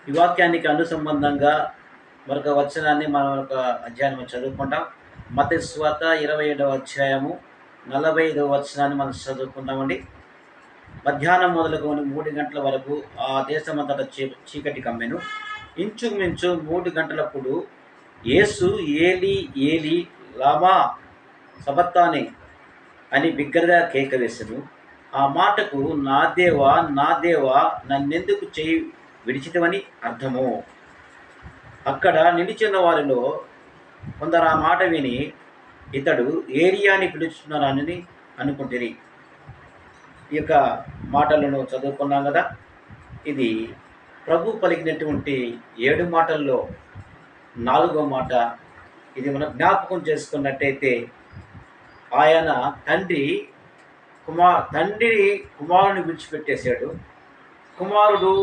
ఈ వాక్యానికి అనుసంబంధంగా మరొక వచనాన్ని మనం ఒక అధ్యాయం చదువుకుంటాం. మత్తయి సువార్త 27వ అధ్యాయము 45వ వచనాన్ని మనం చదువుకుంటామండి. మధ్యాహ్నం మొదలుకొని 3 గంటల వరకు ఆ దేశమంతటా చీకటి కమ్మెను. ఇంచుమించు 3 గంటలప్పుడు యేసు ఏలీ ఏలీ లామా సబక్తాని అని బిగ్గరగా కేక వేసెను. ఆ మాటకు నా దేవా నా దేవా నన్నెందుకు చేయి విడిచితివని అర్థము. అక్కడ నిలిచిన వారిలో కొందరు ఆ మాట విని ఇతడు ఏలియాని పిలుచుతున్నారని అనుకుంటిరి. ఈ యొక్క మాటలను చదువుకున్నాం కదా. ఇది ప్రభు పలికినటువంటి 7 మాటల్లో 4వ మాట. ఇది మనం జ్ఞాపకం చేసుకున్నట్టయితే ఆయన తండ్రి కుమారుని విడిచిపెట్టేశాడు. కుమారుడు